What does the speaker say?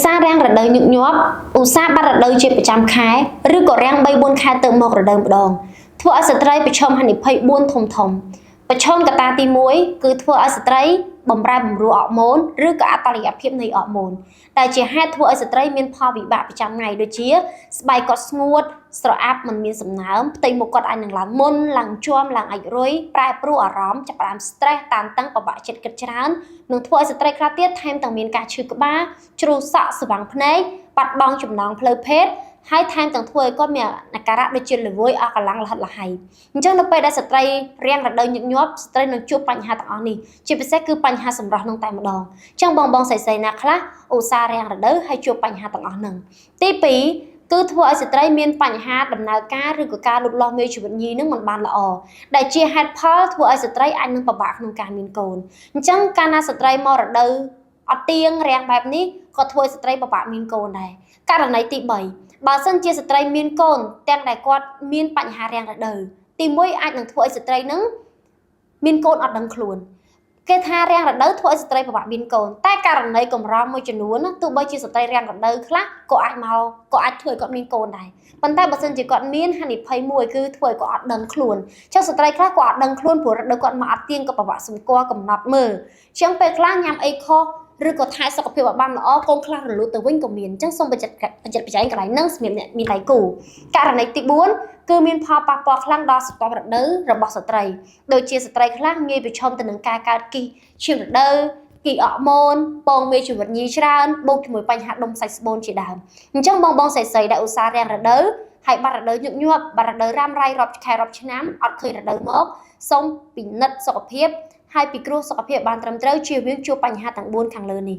សាហ៍រាំងរដូវញឹកញាប់ឧស្សាហ៍បាត់រដូវជាប្រចាំខែឬក៏រាំង3-4ខែទៅមករដូវម្ដងធ្វើឲ្យស្ត្រីប្រឈមហានិភ័យ4ធំប្រឈមកត្តាទី1គឺធ្វើឲ្យស្ត្រីបំរែបំរួលអរម៉ូនឬក៏អតុល្យភាពនៃអរម៉ូនដែលជាហេតុធ្វើឲ្យស្ត្រីមានផលវិបាកប្រចាំថ្ងៃដូចជាស្បែកគាត់ស្ងួតស្រអាប់មិនមានសំណើមផ្ទៃមុខគាត់អាចនឹងឡើងមុនឡើងជាំឡើងអាចរុយប្រែប្រួលអារម្មណ៍ចាប់ផ្ដើម stress តានតឹងពិបាកចិត្តគិតច្រើននឹងធ្វើឲ្យស្ត្រីខ្លះទៀតថែមទាំងមានការឈឺក្បាលជ្រុះសក់ស្វាំងភ្នែកបាត់បង់ចំណងផ្លូវភេទហើយថែមទាំងធ្វើឲ្យគាត់មានអាការៈដូចជាល្វើយអស់កម្លាំងលហិតលហៃអញ្ចឹងនៅពេលដែលស្ត្រីរាំងរដូវញឹកញាប់ស្ត្រីនឹងជួបបញ្ហាទាំងអស់នេះជាពិសេសគឺបញ្ហាសម្រស់នឹងតែម្ដងអញ្ចឹងបងស្រីៗណាខ្លះឧស្សាហ៍រាំងរដូវហើយជួបបញ្ហាទាំងអស់ហ្នឹងទី2គឺធ្វើឲ្យស្ត្រីមានបញ្ហាដំណើរការឬក៏ការលូតលាស់មេជីវិតញីនឹងមិនបានល្អដែលជាហេតុផលធ្វើឲ្យស្ត្រីអាចនឹងពិបាកក្នុងការមានកូនអញ្ចឹងកាលណាស្ត្រីមករដូវអត់ទៀងរាំងបែបនេះក៏ធ្វើឲ្យស្ត្រីពិបាកមានកូនដែរករណីទី3បើសិនជាស្ត្រីមានកូនទាំងដែលគាត់មានបញ្ហារាំងរដូវទី1អាចនឹងធ្វើឲ្យស្ត្រីនឹងមានកូនអត់ដឹងខ្លួនគេថារាំងរដូវធ្វើឲ្យស្ត្រីពិបាកមានកូនតែករណីកម្រមួយចំនួនទោះបីជាស្ត្រីរាំងរដូវខ្លះក៏អាចធ្វើឲ្យគាត់មានកូនដែរប៉ុន្តែបើសិនជាគាត់មានហានិភ័យមួយគឺធ្វើឲ្យគាត់អត់ដឹងខ្លួនចឹងស្ត្រីខ្លះគាត់អត់ដឹងខ្លួនព្រោះរដូវគាត់មកអត់ទៀងក៏ពិបាកសម្គាល់កំណត់មើលចឹងពេលខ្លះញ៉ាំអីខុសឬក៏ថែសុខភាពឲ្យបានល្អកូនខ្លះរលូតទៅវិញក៏មានអញ្ចឹងសូមបញ្ជាក់បច្ច័យកន្លែងហ្នឹងសម្រាប់អ្នកមានដៃគូករណីទី4គឺមានផលប៉ះពាល់ខ្លាំងដល់សុខភាពរដូវរបស់ស្ត្រីដូចជាស្ត្រីខ្លះងាយប្រឈមទៅនឹងការកើតគីឈាមរដូវគីអរម៉ូនពងមេជីវិតញីច្រើនបូកជាមួយបញ្ហាដុំសាច់ស្បូនជាដើមអញ្ចឹងបងស្រីៗដែលឧស្សាហ៍រាំងរដូវហើយបាត់រដូវញឹកញាប់បាត់រដូវរ៉ាំរ៉ៃរាប់ខែរាប់ឆ្នាំអត់ឃើញរដូវមកសូមពិនិត្យសុខភាពហើយពិគ្រោះសុខភាពបានត្រឹមត្រូវជៀសវាងជួបបញ្ហាទាំង4ខាងលើនេះ